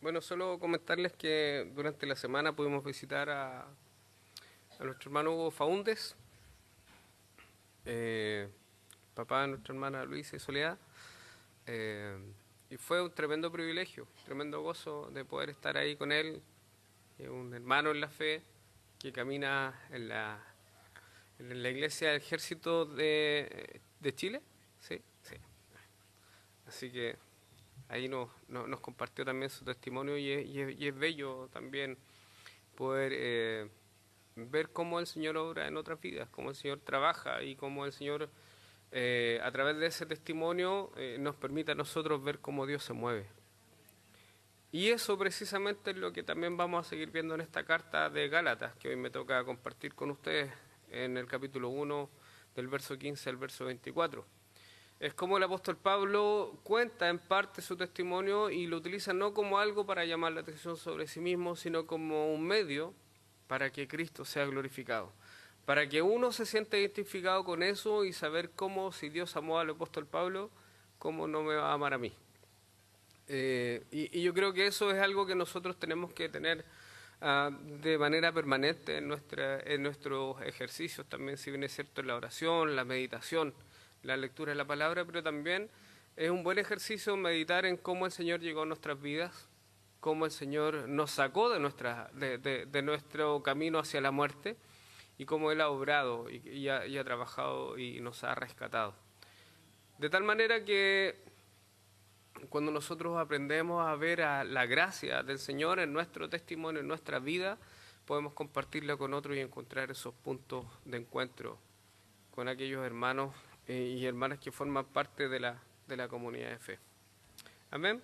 Bueno, solo comentarles que durante la semana pudimos visitar a nuestro hermano Hugo Faúndes, eh, papá de nuestra hermana Luisa y Soledad, eh, y fue un tremendo privilegio, tremendo gozo de poder estar ahí con él, un hermano en la fe que camina en la iglesia del Ejército de Chile, sí, sí. Así que ahí nos compartió también su testimonio y es bello también poder ver cómo el Señor obra en otras vidas, cómo el Señor trabaja y cómo el Señor a través de ese testimonio nos permite a nosotros ver cómo Dios se mueve. Y eso precisamente es lo que también vamos a seguir viendo en esta carta de Gálatas, que hoy me toca compartir con ustedes en el capítulo 1, del verso 15 al verso 24. Es como el apóstol Pablo cuenta en parte su testimonio y lo utiliza no como algo para llamar la atención sobre sí mismo, sino como un medio para que Cristo sea glorificado. Para que uno se sienta identificado con eso y saber cómo, si Dios amó al apóstol Pablo, cómo no me va a amar a mí. Y yo creo que eso es algo que nosotros tenemos que tener de manera permanente en nuestros ejercicios también, si bien es cierto, en la oración, la meditación, la lectura de la palabra, pero también es un buen ejercicio meditar en cómo el Señor llegó a nuestras vidas, cómo el Señor nos sacó de nuestro camino hacia la muerte y cómo Él ha obrado y ha trabajado y nos ha rescatado. De tal manera que cuando nosotros aprendemos a ver a la gracia del Señor en nuestro testimonio, en nuestra vida, podemos compartirla con otros y encontrar esos puntos de encuentro con aquellos hermanos y hermanas que forman parte de la comunidad de fe. Amén.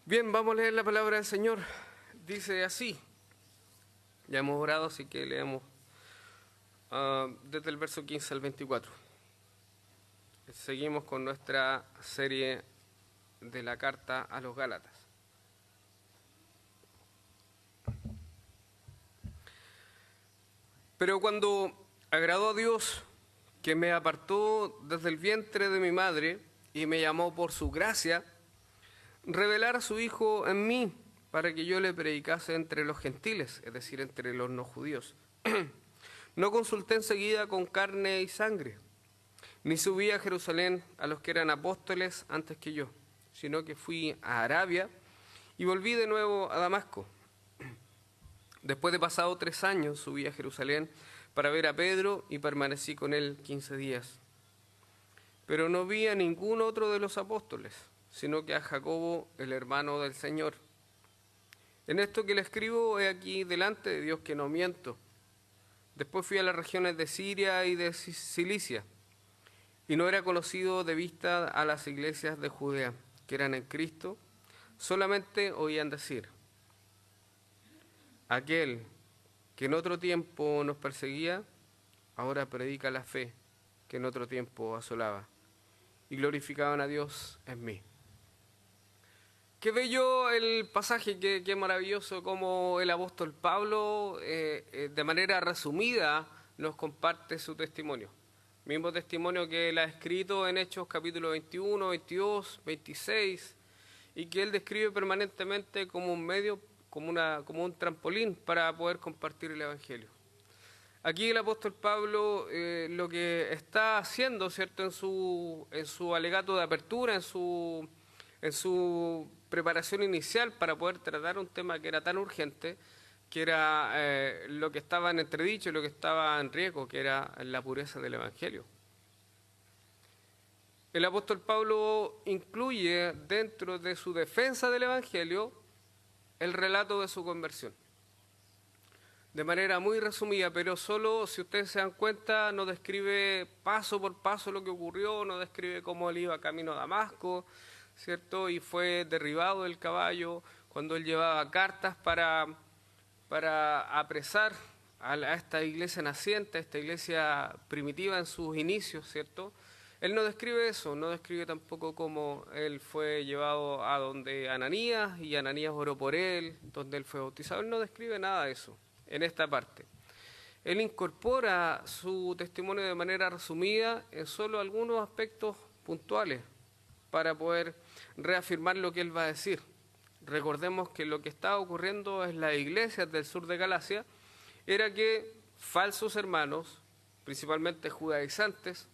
Bien, vamos a leer la palabra del Señor. Dice así. Ya hemos orado, así que leemos desde el verso 15 al 24. Seguimos con nuestra serie de la carta a los Gálatas. Pero cuando agradó a Dios, que me apartó desde el vientre de mi madre y me llamó por su gracia, revelar a su Hijo en mí para que yo le predicase entre los gentiles, es decir, entre los no judíos. No consulté enseguida con carne y sangre, ni subí a Jerusalén a los que eran apóstoles antes que yo, sino que fui a Arabia y volví de nuevo a Damasco. Después de pasado 3 años subí a Jerusalén para ver a Pedro y permanecí con él 15 días. Pero no vi a ningún otro de los apóstoles, sino que a Jacobo, el hermano del Señor. En esto que le escribo he aquí delante de Dios que no miento. Después fui a las regiones de Siria y de Cilicia, y no era conocido de vista a las iglesias de Judea, que eran en Cristo, solamente oían decir: aquel que en otro tiempo nos perseguía, ahora predica la fe que en otro tiempo asolaba, y glorificaban a Dios en mí. Qué bello el pasaje, qué maravilloso como el apóstol Pablo, de manera resumida, nos comparte su testimonio. Mismo testimonio que él ha escrito en Hechos capítulo 21, 22, 26, y que él describe permanentemente como un medio, como un trampolín para poder compartir el Evangelio. Aquí el apóstol Pablo lo que está haciendo, ¿cierto?, en su alegato de apertura, en su preparación inicial para poder tratar un tema que era tan urgente, que era lo que estaba en entredicho y lo que estaba en riesgo, que era la pureza del Evangelio. El apóstol Pablo incluye dentro de su defensa del Evangelio el relato de su conversión. De manera muy resumida, pero solo, si ustedes se dan cuenta, no describe paso por paso lo que ocurrió, no describe cómo él iba camino a Damasco, ¿cierto? Y fue derribado del caballo cuando él llevaba cartas para apresar a esta iglesia naciente, a esta iglesia primitiva en sus inicios, ¿cierto? Él no describe eso, no describe tampoco cómo él fue llevado a donde Ananías y Ananías oró por él, donde él fue bautizado. Él no describe nada de eso en esta parte. Él incorpora su testimonio de manera resumida en solo algunos aspectos puntuales para poder reafirmar lo que él va a decir. recordemos que lo que estaba ocurriendo en las iglesias del sur de Galacia era que falsos hermanos, principalmente judaizantes,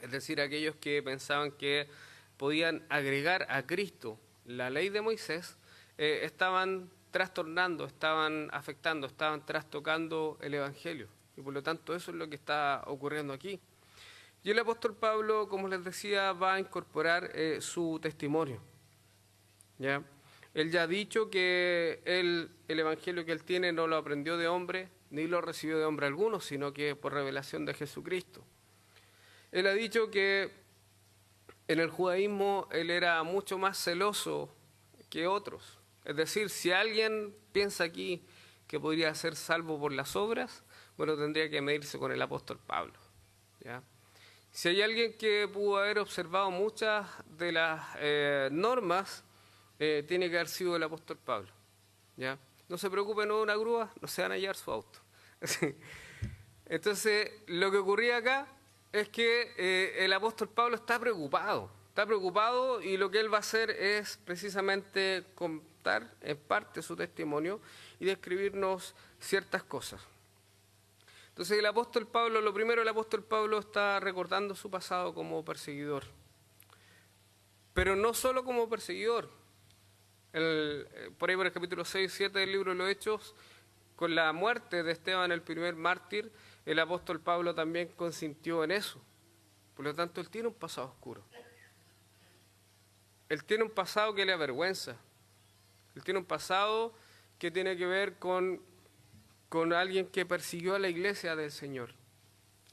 es decir, aquellos que pensaban que podían agregar a Cristo la ley de Moisés, estaban trastornando, estaban afectando, estaban trastocando el Evangelio. Y por lo tanto eso es lo que está ocurriendo aquí. Y el apóstol Pablo, como les decía, va a incorporar su testimonio. ¿Ya? Él ya ha dicho que el Evangelio que él tiene no lo aprendió de hombre, ni lo recibió de hombre alguno, sino que por revelación de Jesucristo. Él ha dicho que en el judaísmo él era mucho más celoso que otros. Es decir, si alguien piensa aquí que podría ser salvo por las obras, bueno, tendría que medirse con el apóstol Pablo. ¿Ya? Si hay alguien que pudo haber observado muchas de las normas, tiene que haber sido el apóstol Pablo. ¿Ya? No se preocupen, no de una grúa, no se van a hallar su auto. Entonces, lo que ocurría acá es que el apóstol Pablo está preocupado y lo que él va a hacer es precisamente contar en parte su testimonio y describirnos ciertas cosas. Entonces el apóstol Pablo, lo primero, el apóstol Pablo está recordando su pasado como perseguidor, pero no solo como perseguidor. Por ahí por el capítulo 6 y 7 del libro de los Hechos, con la muerte de Esteban, el primer mártir, el apóstol Pablo también consintió en eso. Por lo tanto, él tiene un pasado oscuro. Él tiene un pasado que le avergüenza. Él tiene un pasado que tiene que ver con alguien que persiguió a la iglesia del Señor.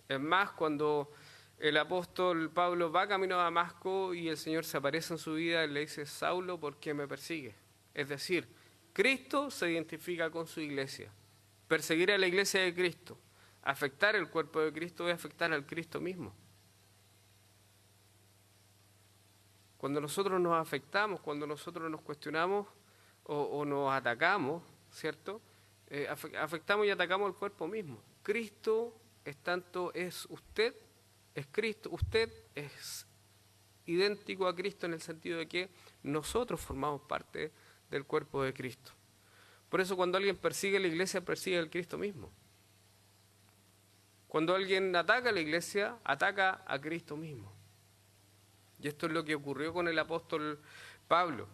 Es más, cuando el apóstol Pablo va camino a Damasco y el Señor se aparece en su vida, él le dice: Saulo, ¿por qué me persigue? Es decir, Cristo se identifica con su iglesia. Perseguir a la iglesia de Cristo, afectar el cuerpo de Cristo, es afectar al Cristo mismo. Cuando nosotros nos afectamos, cuando nosotros nos cuestionamos o nos atacamos, ¿cierto? Afectamos y atacamos el cuerpo mismo. Cristo es usted, es Cristo, usted es idéntico a Cristo en el sentido de que nosotros formamos parte del cuerpo de Cristo. Por eso cuando alguien persigue a la iglesia, persigue al Cristo mismo. Cuando alguien ataca a la iglesia, ataca a Cristo mismo. Y esto es lo que ocurrió con el apóstol Pablo.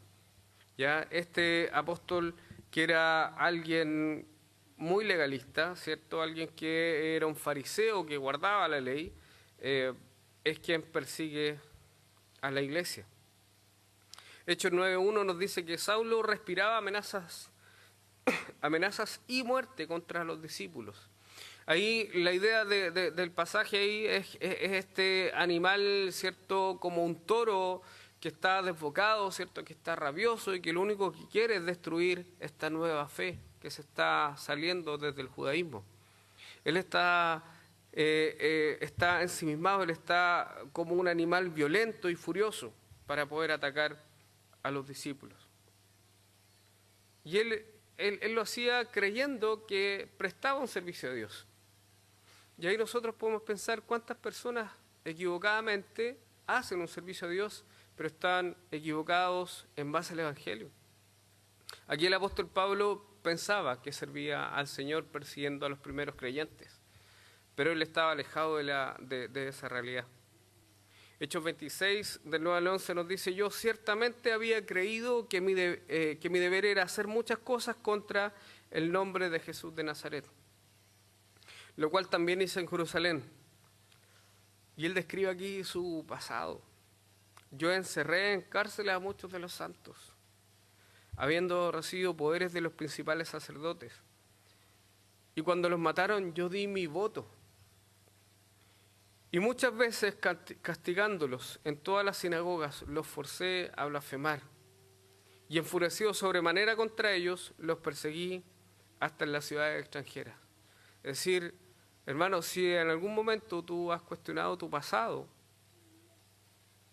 Ya este apóstol, que era alguien muy legalista, ¿cierto? Alguien que era un fariseo que guardaba la ley, es quien persigue a la iglesia. Hechos 9:1 nos dice que Saulo respiraba amenazas y muerte contra los discípulos. Ahí la idea del pasaje ahí es este animal, ¿cierto? Como un toro que está desbocado, ¿cierto? Que está rabioso y que lo único que quiere es destruir esta nueva fe que se está saliendo desde el judaísmo. Él está ensimismado, él está como un animal violento y furioso para poder atacar a los discípulos. Y él lo hacía creyendo que prestaba un servicio a Dios. Y ahí nosotros podemos pensar cuántas personas equivocadamente hacen un servicio a Dios, pero están equivocados en base al Evangelio. Aquí el apóstol Pablo pensaba que servía al Señor persiguiendo a los primeros creyentes, pero él estaba alejado de esa realidad. Hechos 26, del 9 al 11 nos dice: yo ciertamente había creído que mi deber era hacer muchas cosas contra el nombre de Jesús de Nazaret, lo cual también hice en Jerusalén. Y él describe aquí su pasado. Yo encerré en cárceles a muchos de los santos, habiendo recibido poderes de los principales sacerdotes. Y cuando los mataron, yo di mi voto. Y muchas veces, castigándolos en todas las sinagogas, los forcé a blasfemar. Y enfurecido sobremanera contra ellos, los perseguí hasta en las ciudades extranjeras. Es decir, hermano, si en algún momento tú has cuestionado tu pasado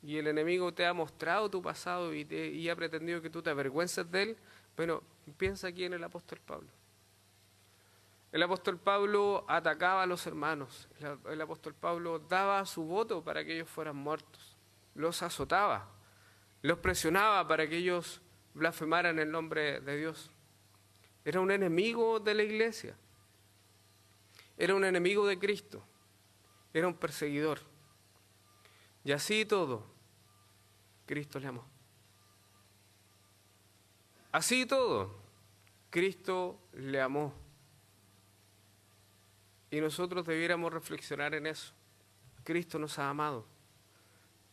y el enemigo te ha mostrado tu pasado y ha pretendido que tú te avergüences de él, bueno, piensa aquí en el apóstol Pablo. El apóstol Pablo atacaba a los hermanos. El apóstol Pablo daba su voto para que ellos fueran muertos. Los azotaba, los presionaba para que ellos blasfemaran el nombre de Dios. Era un enemigo de la iglesia. Era un enemigo de Cristo. Era un perseguidor. Y así y todo, Cristo le amó. Así y todo, Cristo le amó. Y nosotros debiéramos reflexionar en eso. Cristo nos ha amado.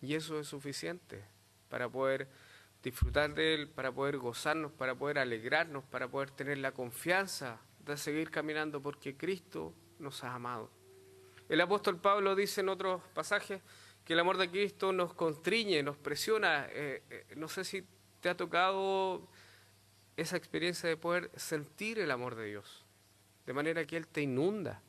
Y eso es suficiente para poder disfrutar de Él, para poder gozarnos, para poder alegrarnos, para poder tener la confianza de seguir caminando, porque Cristo nos ha amado. El apóstol Pablo dice en otros pasajes que el amor de Cristo nos constriñe, nos presiona. No sé si te ha tocado esa experiencia de poder sentir el amor de Dios, de manera que Él te inunda.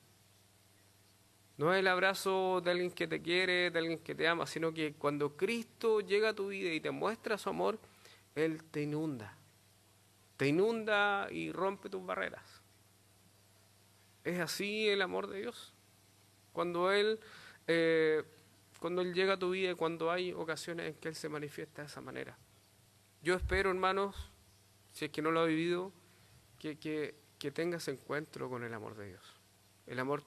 No es el abrazo de alguien que te quiere, de alguien que te ama, sino que cuando Cristo llega a tu vida y te muestra su amor, Él te inunda. Te inunda y rompe tus barreras. Es así el amor de Dios. Cuando Él llega a tu vida y cuando hay ocasiones en que Él se manifiesta de esa manera. Yo espero, hermanos, si es que no lo ha vivido, que tengas encuentro con el amor de Dios. El amor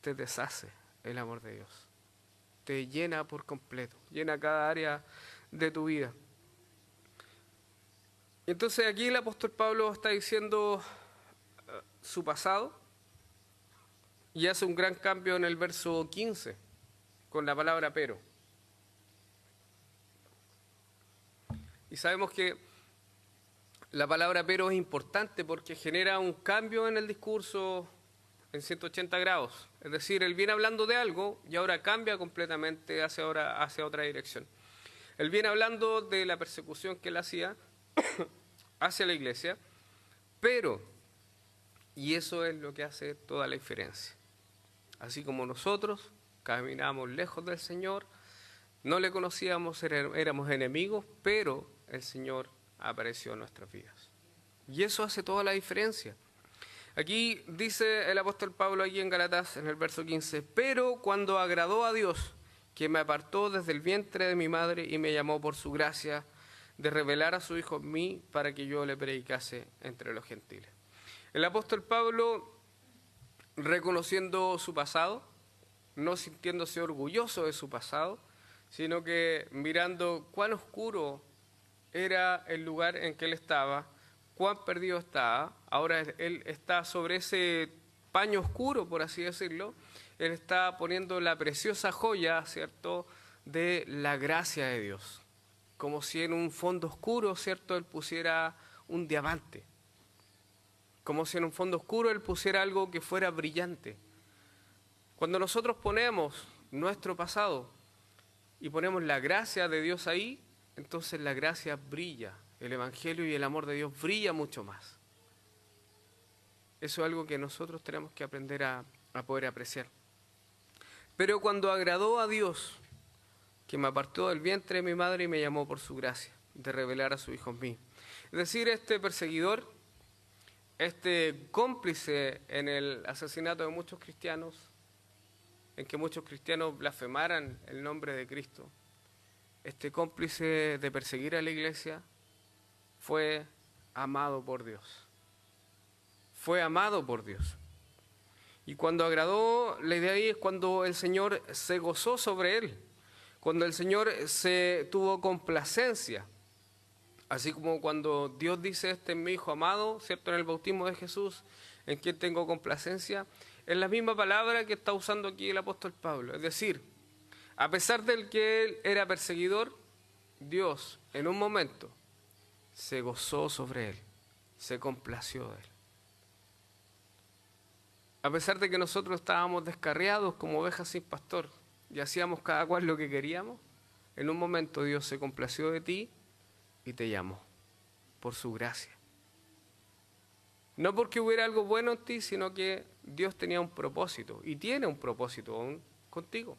te deshace, el amor de Dios. Te llena por completo, llena cada área de tu vida. Entonces aquí el apóstol Pablo está diciendo su pasado y hace un gran cambio en el verso 15 con la palabra pero. Y sabemos que la palabra pero es importante porque genera un cambio en el discurso en 180 grados. Es decir, él viene hablando de algo y ahora cambia completamente hacia otra dirección. Él viene hablando de la persecución que él hacía hacia la iglesia, pero, y eso es lo que hace toda la diferencia. Así como nosotros caminábamos lejos del Señor, no le conocíamos, éramos enemigos, pero el Señor apareció en nuestras vidas. Y eso hace toda la diferencia. Aquí dice el apóstol Pablo, aquí en Gálatas, en el verso 15, pero cuando agradó a Dios, que me apartó desde el vientre de mi madre y me llamó por su gracia, de revelar a su Hijo en mí, para que yo le predicase entre los gentiles. El apóstol Pablo, reconociendo su pasado, no sintiéndose orgulloso de su pasado, sino que mirando cuán oscuro era el lugar en que él estaba, cuán perdido estaba. Ahora él está sobre ese paño oscuro, por así decirlo. Él está poniendo la preciosa joya, ¿cierto?, de la gracia de Dios. Como si en un fondo oscuro, ¿cierto?, él pusiera un diamante. Como si en un fondo oscuro él pusiera algo que fuera brillante. Cuando nosotros ponemos nuestro pasado y ponemos la gracia de Dios ahí, entonces la gracia brilla. El Evangelio y el amor de Dios brilla mucho más. Eso es algo que nosotros tenemos que aprender a poder apreciar. Pero cuando agradó a Dios, que me apartó del vientre de mi madre y me llamó por su gracia, de revelar a su Hijo en mí. Es decir, este perseguidor, este cómplice en el asesinato de muchos cristianos, en que muchos cristianos blasfemaran el nombre de Cristo, este cómplice de perseguir a la iglesia, fue amado por Dios. Fue amado por Dios. Y cuando agradó, la idea ahí es cuando el Señor se gozó sobre él, cuando el Señor se tuvo complacencia. Así como cuando Dios dice, este es mi Hijo amado, ¿cierto?, en el bautismo de Jesús, en quien tengo complacencia, es la misma palabra que está usando aquí el apóstol Pablo. Es decir, a pesar de que él era perseguidor, Dios en un momento se gozó sobre él, se complació de él. A pesar de que nosotros estábamos descarriados como ovejas sin pastor y hacíamos cada cual lo que queríamos, en un momento Dios se complació de ti y te llamó por su gracia. No porque hubiera algo bueno en ti, sino que Dios tenía un propósito y tiene un propósito aún contigo.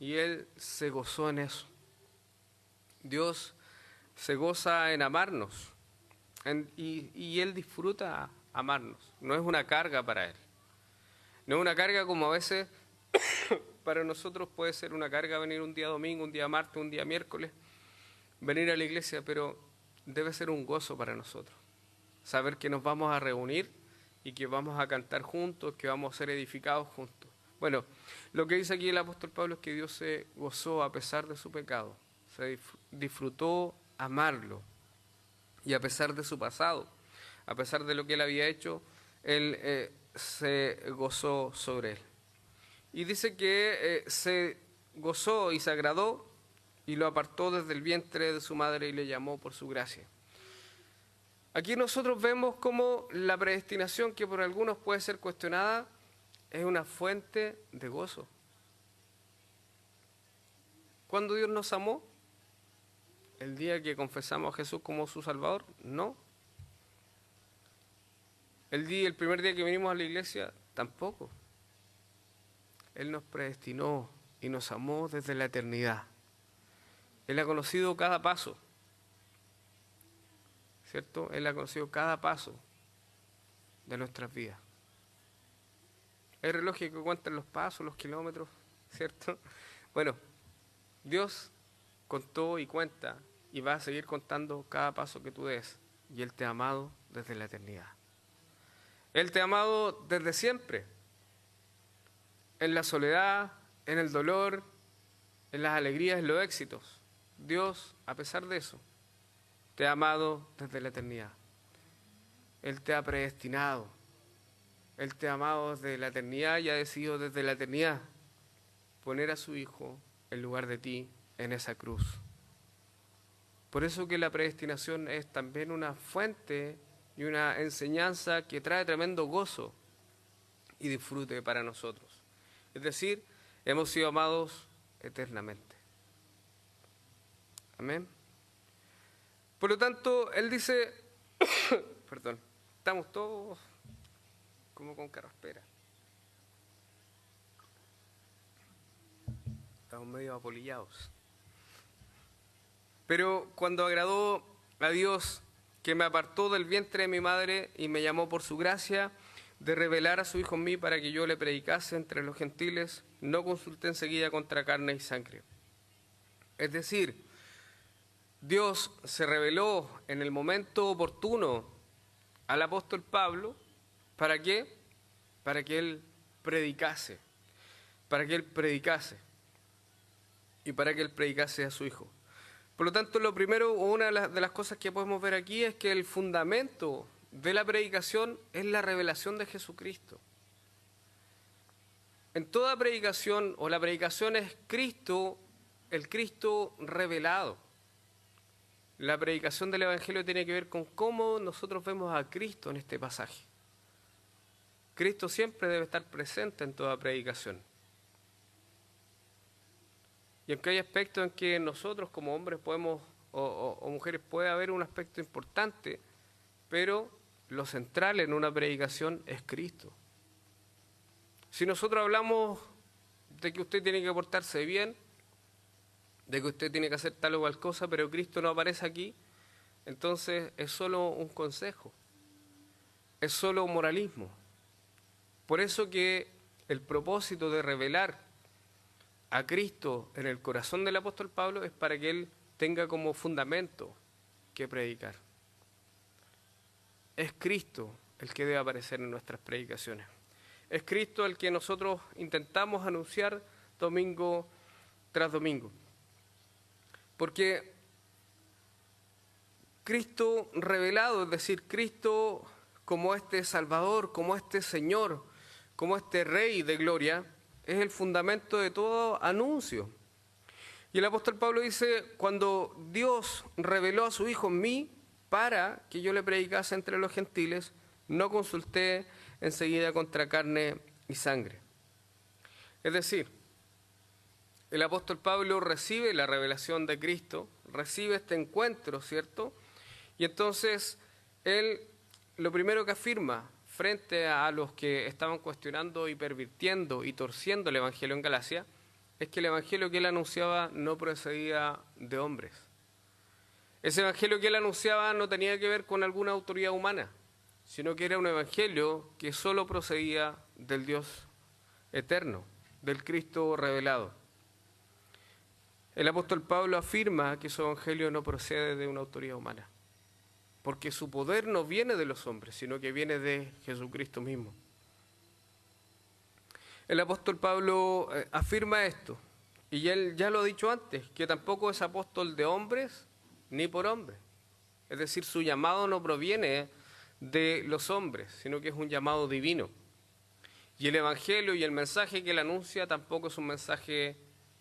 Y Él se gozó en eso. Dios se goza en amarnos y Él disfruta amarnos. No es una carga para Él. No es una carga como a veces para nosotros puede ser una carga venir un día domingo, un día martes, un día miércoles. venir a la iglesia, pero debe ser un gozo para nosotros. Saber que nos vamos a reunir y que vamos a cantar juntos, que vamos a ser edificados juntos. Bueno, lo que dice aquí el apóstol Pablo es que Dios se gozó a pesar de su pecado, se disfrutó amarlo, y a pesar de su pasado, a pesar de lo que él había hecho, él se gozó sobre él. Y dice que se gozó y se agradó y lo apartó desde el vientre de su madre y le llamó por su gracia. Aquí nosotros vemos cómo la predestinación, que por algunos puede ser cuestionada, es una fuente de gozo. ¿Cuándo Dios nos amó? ¿El día que confesamos a Jesús como su Salvador? No. El primer día que vinimos a la iglesia, tampoco. Él nos predestinó y nos amó desde la eternidad. Él ha conocido cada paso, ¿cierto? Él ha conocido cada paso de nuestras vidas. Hay relojes que cuentan los pasos, los kilómetros, ¿cierto? Bueno, Dios contó y cuenta y va a seguir contando cada paso que tú des. Y Él te ha amado desde la eternidad. Él te ha amado desde siempre. En la soledad, en el dolor, en las alegrías, en los éxitos. Dios, a pesar de eso, te ha amado desde la eternidad. Él te ha predestinado. Él te ha amado desde la eternidad y ha decidido desde la eternidad poner a su Hijo en lugar de ti en esa cruz. Por eso que la predestinación es también una fuente y una enseñanza que trae tremendo gozo y disfrute para nosotros. Es decir, hemos sido amados eternamente. Amén. Por lo tanto, él dice, perdón, estamos todos como con carraspera. Estamos medio apolillados. Pero cuando agradó a Dios, que me apartó del vientre de mi madre y me llamó por su gracia, de revelar a su Hijo en mí para que yo le predicase entre los gentiles, no consulté enseguida contra carne y sangre. Es decir, Dios se reveló en el momento oportuno al apóstol Pablo. ¿Para qué? Para que él predicase. Para que él predicase. Y para que él predicase a su Hijo. Por lo tanto, lo primero, una de las cosas que podemos ver aquí es que el fundamento de la predicación es la revelación de Jesucristo. En toda predicación, o la predicación es Cristo, el Cristo revelado. La predicación del Evangelio tiene que ver con cómo nosotros vemos a Cristo en este pasaje. Cristo siempre debe estar presente en toda predicación. Y aunque hay aspectos en que nosotros como hombres podemos, o mujeres, puede haber un aspecto importante, pero lo central en una predicación es Cristo. Si nosotros hablamos de que usted tiene que portarse bien, de que usted tiene que hacer tal o cual cosa, pero Cristo no aparece aquí, entonces es solo un consejo, es solo un moralismo. Por eso que el propósito de revelar a Cristo en el corazón del apóstol Pablo es para que él tenga como fundamento que predicar. Es Cristo el que debe aparecer en nuestras predicaciones. Es Cristo el que nosotros intentamos anunciar domingo tras domingo. Porque Cristo revelado, es decir, Cristo como este Salvador, como este Señor, como este Rey de gloria, es el fundamento de todo anuncio. Y el apóstol Pablo dice, cuando Dios reveló a su Hijo en mí para que yo le predicase entre los gentiles, no consulté enseguida contra carne y sangre. Es decir, el apóstol Pablo recibe la revelación de Cristo, recibe este encuentro, ¿cierto? Y entonces él lo primero que afirma frente a los que estaban cuestionando y pervirtiendo y torciendo el Evangelio en Galacia, es que el Evangelio que él anunciaba no procedía de hombres. Ese Evangelio que él anunciaba no tenía que ver con alguna autoridad humana, sino que era un Evangelio que solo procedía del Dios eterno, del Cristo revelado. El apóstol Pablo afirma que su evangelio no procede de una autoridad humana, porque su poder no viene de los hombres, sino que viene de Jesucristo mismo. El apóstol Pablo afirma esto, y él ya lo ha dicho antes, que tampoco es apóstol de hombres ni por hombres. Es decir, su llamado no proviene de los hombres, sino que es un llamado divino. Y el evangelio y el mensaje que él anuncia tampoco es un mensaje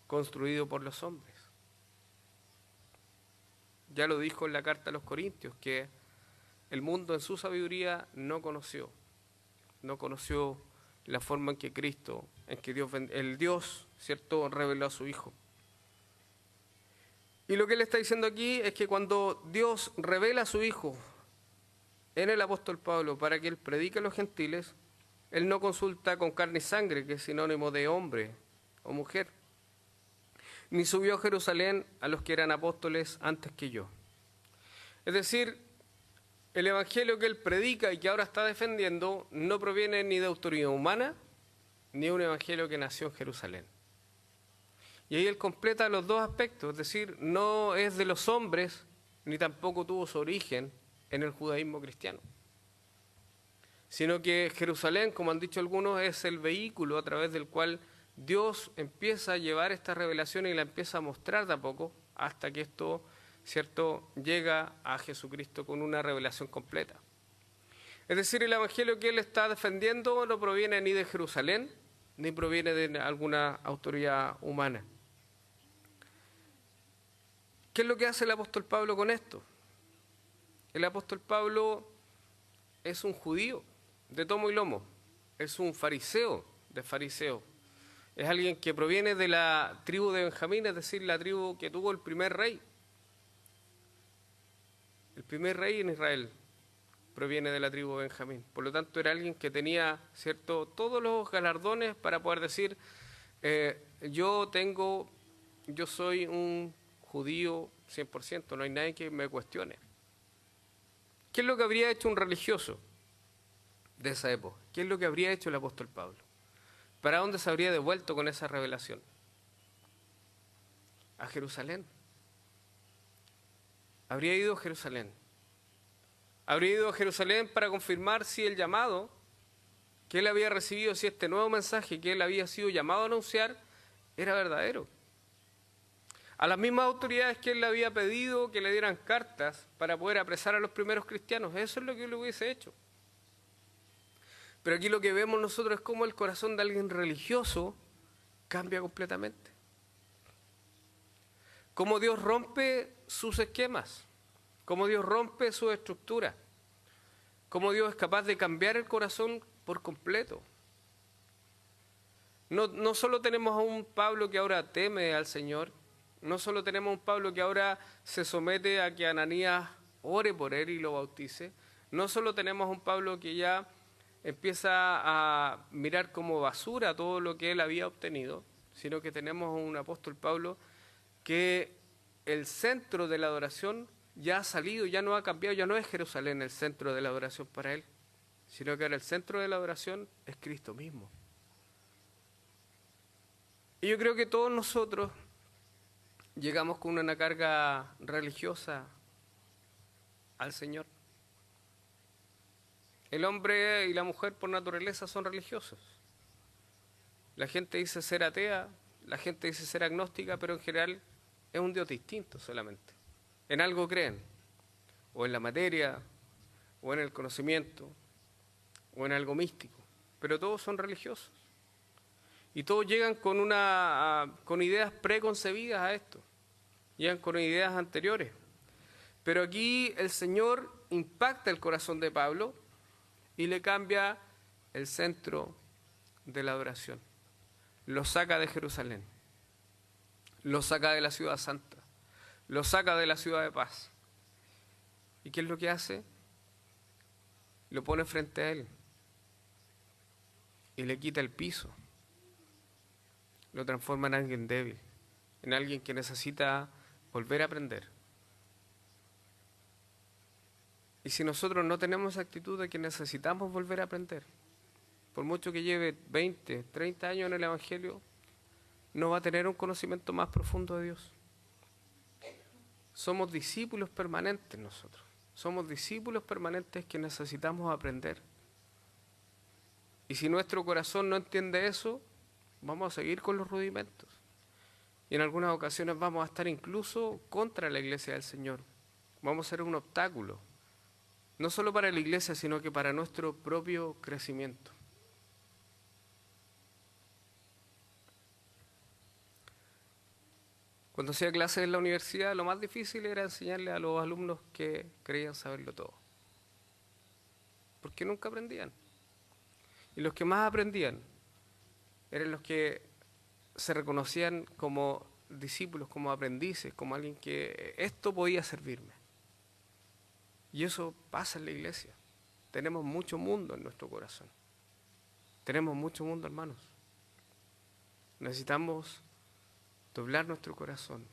construido por los hombres. Ya lo dijo en la carta a los Corintios, que el mundo en su sabiduría no conoció la forma en que Cristo, en que el Dios, ¿cierto?, reveló a su Hijo. Y lo que él está diciendo aquí es que cuando Dios revela a su Hijo en el apóstol Pablo para que él predique a los gentiles, él no consulta con carne y sangre, que es sinónimo de hombre o mujer, ni subió a Jerusalén a los que eran apóstoles antes que yo. Es decir, el evangelio que él predica y que ahora está defendiendo no proviene ni de autoridad humana, ni de un evangelio que nació en Jerusalén. Y ahí él completa los dos aspectos, es decir, no es de los hombres, ni tampoco tuvo su origen en el judaísmo cristiano, sino que Jerusalén, como han dicho algunos, es el vehículo a través del cual Dios empieza a llevar esta revelación y la empieza a mostrar de a poco hasta que esto, ¿cierto?, llega a Jesucristo con una revelación completa. Es decir, el evangelio que él está defendiendo no proviene ni de Jerusalén, ni proviene de alguna autoridad humana. ¿Qué es lo que hace el apóstol Pablo con esto? El apóstol Pablo es un judío de tomo y lomo, es un fariseo de fariseos, es alguien que proviene de la tribu de Benjamín, es decir, la tribu que tuvo el primer rey. El primer rey en Israel proviene de la tribu de Benjamín, por lo tanto era alguien que tenía, ¿cierto?, todos los galardones para poder decir, yo soy un judío 100%, no hay nadie que me cuestione. ¿Qué es lo que habría hecho un religioso de esa época? ¿Qué es lo que habría hecho el apóstol Pablo? ¿Para dónde se habría devuelto con esa revelación? A Jerusalén. Habría ido a Jerusalén. Habría ido a Jerusalén para confirmar si el llamado que él había recibido, si este nuevo mensaje que él había sido llamado a anunciar, era verdadero. A las mismas autoridades que él le había pedido que le dieran cartas para poder apresar a los primeros cristianos. Eso es lo que él hubiese hecho. Pero aquí lo que vemos nosotros es cómo el corazón de alguien religioso cambia completamente. Cómo Dios rompe sus esquemas, cómo Dios rompe su estructura, cómo Dios es capaz de cambiar el corazón por completo. No solo tenemos a un Pablo que ahora teme al Señor, no solo tenemos a un Pablo que ahora se somete a que Ananías ore por él y lo bautice, no solo tenemos a un Pablo que ya empieza a mirar como basura todo lo que él había obtenido, sino que tenemos a un apóstol Pablo que el centro de la adoración ya ha salido, ya no ha cambiado, ya no es Jerusalén el centro de la adoración para él, sino que ahora el centro de la adoración es Cristo mismo. Y yo creo que todos nosotros llegamos con una carga religiosa al Señor. El hombre y la mujer por naturaleza son religiosos. La gente dice ser atea, la gente dice ser agnóstica, pero en general es un Dios distinto solamente. En algo creen, o en la materia, o en el conocimiento, o en algo místico, pero todos son religiosos. Y todos llegan con ideas preconcebidas a esto, llegan con ideas anteriores. Pero aquí el Señor impacta el corazón de Pablo y le cambia el centro de la adoración. Lo saca de Jerusalén, lo saca de la ciudad santa, lo saca de la ciudad de paz. ¿Y qué es lo que hace? Lo pone frente a él y le quita el piso. Lo transforma en alguien débil, en alguien que necesita volver a aprender. Y si nosotros no tenemos esa actitud de que necesitamos volver a aprender, por mucho que lleve 20, 30 años en el Evangelio, no va a tener un conocimiento más profundo de Dios. somos discípulos permanentes nosotros. Somos discípulos permanentes que necesitamos aprender. Y si nuestro corazón no entiende eso, vamos a seguir con los rudimentos. Y en algunas ocasiones vamos a estar incluso contra la iglesia del Señor. Vamos a ser un obstáculo, no solo para la iglesia, sino que para nuestro propio crecimiento. Cuando hacía clases en la universidad, lo más difícil era enseñarle a los alumnos que creían saberlo todo, porque nunca aprendían. Y los que más aprendían eran los que se reconocían como discípulos, como aprendices, como alguien que esto podía servirme. Y eso pasa en la iglesia. Tenemos mucho mundo en nuestro corazón. Tenemos mucho mundo, hermanos. Necesitamos doblar nuestro corazón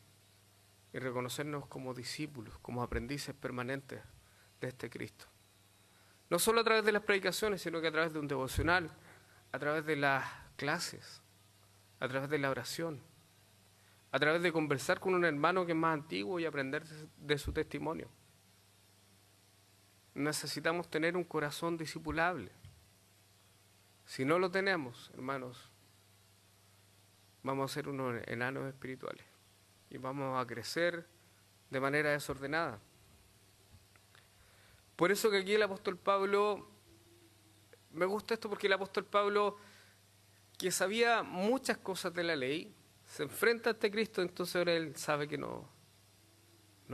y reconocernos como discípulos, como aprendices permanentes de este Cristo. No solo a través de las predicaciones, sino que a través de un devocional, a través de las clases, a través de la oración, a través de conversar con un hermano que es más antiguo y aprender de su testimonio. Necesitamos tener un corazón discipulable. Si no lo tenemos, hermanos, vamos a ser unos enanos espirituales y vamos a crecer de manera desordenada. Por eso que aquí el apóstol Pablo, me gusta esto porque el apóstol Pablo, que sabía muchas cosas de la ley, se enfrenta ante Cristo, entonces ahora él sabe que no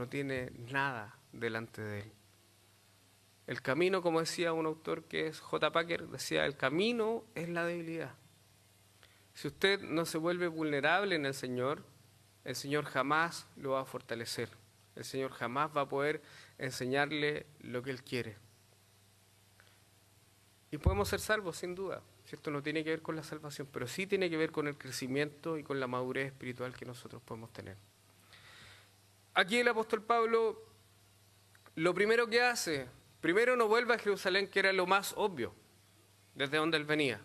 tiene nada delante de él. El camino, como decía un autor que es J. Packer, decía, el camino es la debilidad. Si usted no se vuelve vulnerable en el Señor jamás lo va a fortalecer. El Señor jamás va a poder enseñarle lo que Él quiere. Y podemos ser salvos, sin duda. Esto no tiene que ver con la salvación, pero sí tiene que ver con el crecimiento y con la madurez espiritual que nosotros podemos tener. Aquí el apóstol Pablo, lo primero que hace, primero no vuelve a Jerusalén, que era lo más obvio, desde donde él venía.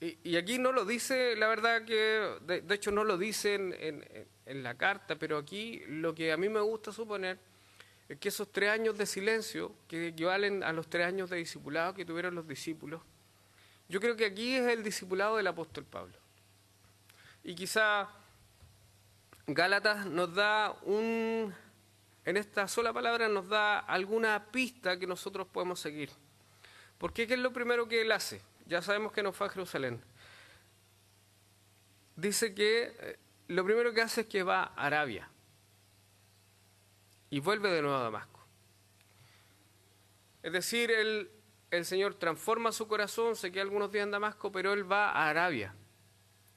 Y aquí no lo dice, la verdad que, de hecho no lo dice en la carta, pero aquí lo que a mí me gusta suponer es que esos 3 años de silencio, que equivalen a los 3 años de discipulado que tuvieron los discípulos, yo creo que aquí es el discipulado del apóstol Pablo. Y quizá Gálatas nos da en esta sola palabra nos da alguna pista que nosotros podemos seguir. ¿Por qué? ¿Qué es lo primero que él hace? Ya sabemos que no fue a Jerusalén. Dice que lo primero que hace es que va a Arabia y vuelve de nuevo a Damasco. Es decir, el Señor transforma su corazón, se queda algunos días en Damasco, pero él va a Arabia.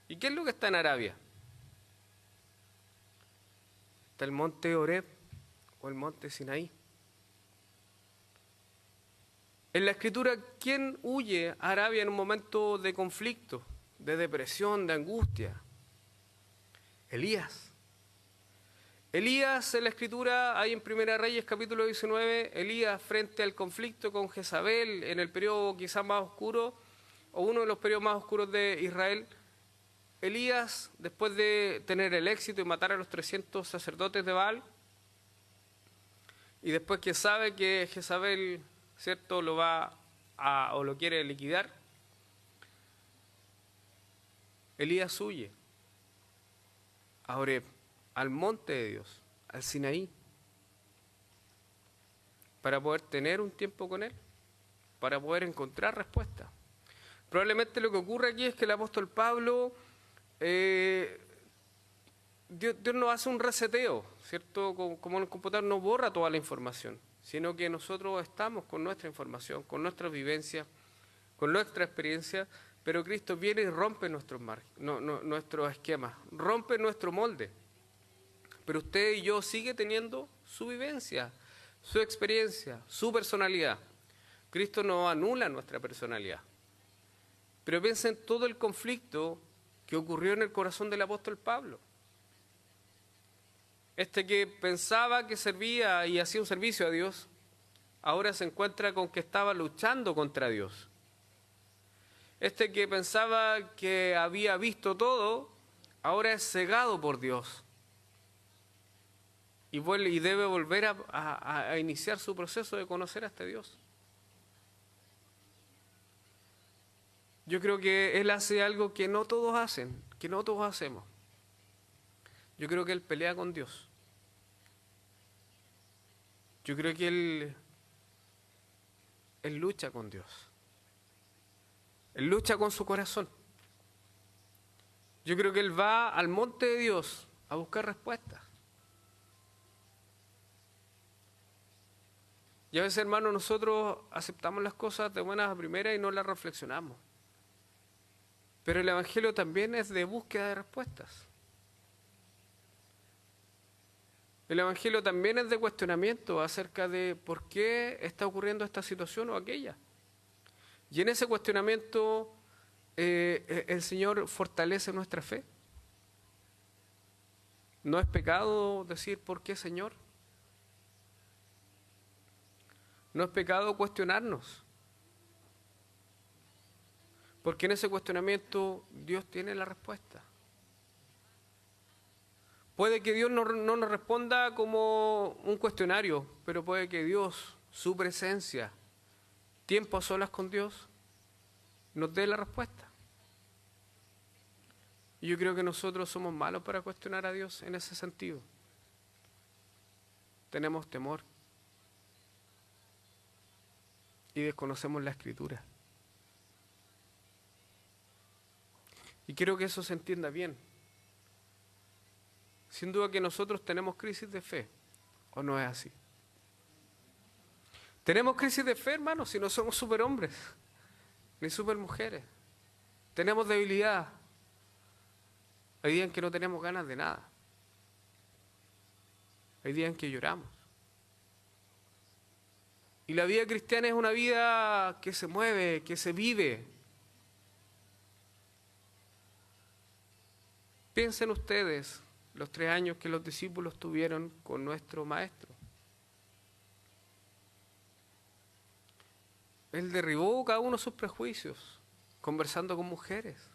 ¿Y qué es lo que está en Arabia? Está el monte Horeb o el monte Sinaí. En la Escritura, ¿quién huye a Arabia en un momento de conflicto, de depresión, de angustia? Elías. Elías en la Escritura, hay en Primera Reyes capítulo 19, Elías frente al conflicto con Jezabel en el periodo quizás más oscuro, o uno de los periodos más oscuros de Israel. Elías, después de tener el éxito y matar a los 300 sacerdotes de Baal, y después que sabe que Jezabel, ¿cierto?, o lo quiere liquidar, Elías huye a Horeb, al monte de Dios, al Sinaí, para poder tener un tiempo con Él, para poder encontrar respuesta. Probablemente lo que ocurre aquí es que el apóstol Pablo, Dios nos hace un reseteo, ¿cierto? Como en el computador no borra toda la información, sino que nosotros estamos con nuestra información, con nuestra vivencia, con nuestra experiencia, pero Cristo viene y rompe nuestros esquemas, rompe nuestro molde. Pero usted y yo sigue teniendo su vivencia, su experiencia, su personalidad. Cristo no anula nuestra personalidad. Pero piensa en todo el conflicto que ocurrió en el corazón del apóstol Pablo. Este que pensaba que servía y hacía un servicio a Dios, ahora se encuentra con que estaba luchando contra Dios. Este que pensaba que había visto todo, ahora es cegado por Dios. y debe volver a iniciar su proceso de conocer a este Dios. Yo creo que Él hace algo que no todos hacen, que no todos hacemos. Yo creo que Él pelea con Dios. Yo creo que Él lucha con Dios. Él lucha con su corazón. Yo creo que Él va al monte de Dios a buscar respuestas. Y a veces, hermanos, nosotros aceptamos las cosas de buenas a primeras y no las reflexionamos. Pero el Evangelio también es de búsqueda de respuestas. El Evangelio también es de cuestionamiento acerca de por qué está ocurriendo esta situación o aquella. Y en ese cuestionamiento el Señor fortalece nuestra fe. ¿No es pecado decir por qué, Señor? ¿No es pecado cuestionarnos? Porque en ese cuestionamiento Dios tiene la respuesta. Puede que Dios no nos responda como un cuestionario, pero puede que Dios, su presencia, tiempo a solas con Dios, nos dé la respuesta. Y yo creo que nosotros somos malos para cuestionar a Dios en ese sentido. Tenemos temor y desconocemos la Escritura. Y quiero que eso se entienda bien. Sin duda que nosotros tenemos crisis de fe, ¿o no es así? Tenemos crisis de fe, hermanos, si no somos superhombres, ni supermujeres. Tenemos debilidad. Hay días en que no tenemos ganas de nada. Hay días en que lloramos. Y la vida cristiana es una vida que se mueve, que se vive. Piensen ustedes los 3 años que los discípulos tuvieron con nuestro Maestro. Él derribó cada uno de sus prejuicios, conversando con mujeres.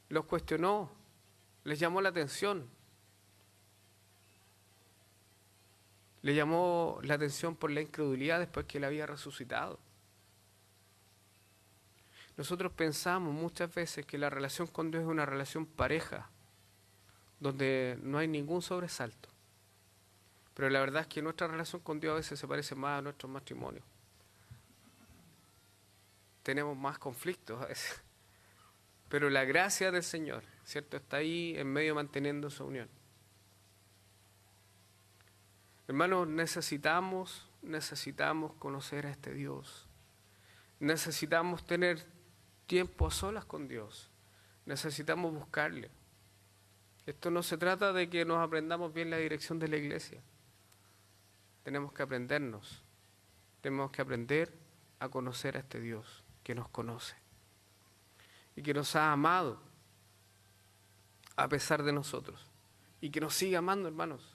Los cuestionó, les llamó la atención. Le llamó la atención por la incredulidad después que él había resucitado. Nosotros pensamos muchas veces que la relación con Dios es una relación pareja, donde no hay ningún sobresalto. Pero la verdad es que nuestra relación con Dios a veces se parece más a nuestros matrimonios. Tenemos más conflictos a veces. Pero la gracia del Señor, ¿cierto?, está ahí en medio manteniendo esa unión. Hermanos, necesitamos conocer a este Dios. Necesitamos tener tiempo a solas con Dios. Necesitamos buscarle. Esto no se trata de que nos aprendamos bien la dirección de la iglesia. Tenemos que aprendernos. Tenemos que aprender a conocer a este Dios que nos conoce y que nos ha amado a pesar de nosotros y que nos sigue amando, hermanos.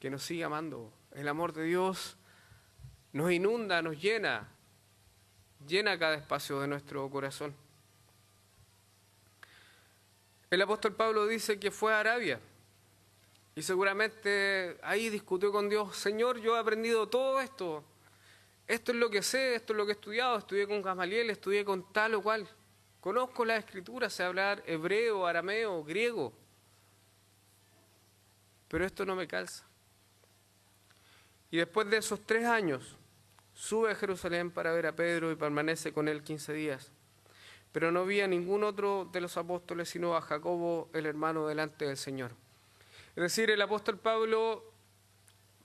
Que nos siga amando. El amor de Dios nos inunda, nos llena cada espacio de nuestro corazón. El apóstol Pablo dice que fue a Arabia y seguramente ahí discutió con Dios: Señor, yo he aprendido todo esto. Esto es lo que sé, esto es lo que he estudiado. Estudié con Gamaliel, estudié con tal o cual. Conozco las escrituras, sé hablar hebreo, arameo, griego. Pero esto no me calza. Y después de esos 3 años, sube a Jerusalén para ver a Pedro y permanece con él 15 días. Pero no vi a ningún otro de los apóstoles, sino a Jacobo, el hermano, delante del Señor. Es decir, el apóstol Pablo,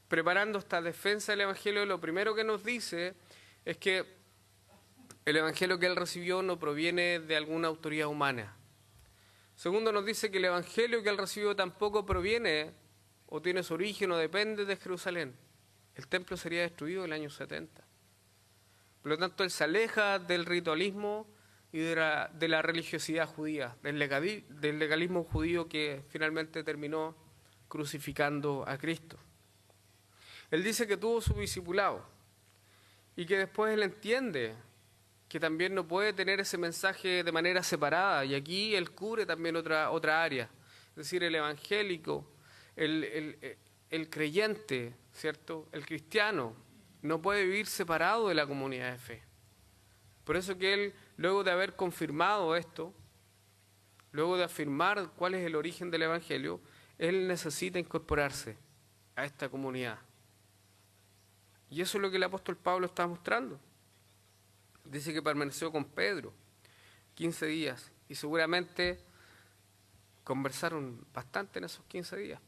preparando esta defensa del Evangelio, lo primero que nos dice es que el Evangelio que él recibió no proviene de alguna autoridad humana. Segundo, nos dice que el Evangelio que él recibió tampoco proviene o tiene su origen o depende de Jerusalén. El templo sería destruido en el año 70. Por lo tanto, él se aleja del ritualismo y de la religiosidad judía, del legalismo judío que finalmente terminó crucificando a Cristo. Él dice que tuvo su discipulado y que después él entiende que también no puede tener ese mensaje de manera separada, y aquí él cubre también otra área. Es decir, el evangélico, el creyente, ¿cierto? El cristiano no puede vivir separado de la comunidad de fe. Por eso que él, luego de haber confirmado esto, luego de afirmar cuál es el origen del evangelio, él necesita incorporarse a esta comunidad. Y eso es lo que el apóstol Pablo está mostrando. Dice que permaneció con Pedro 15 días y seguramente conversaron bastante en esos 15 días.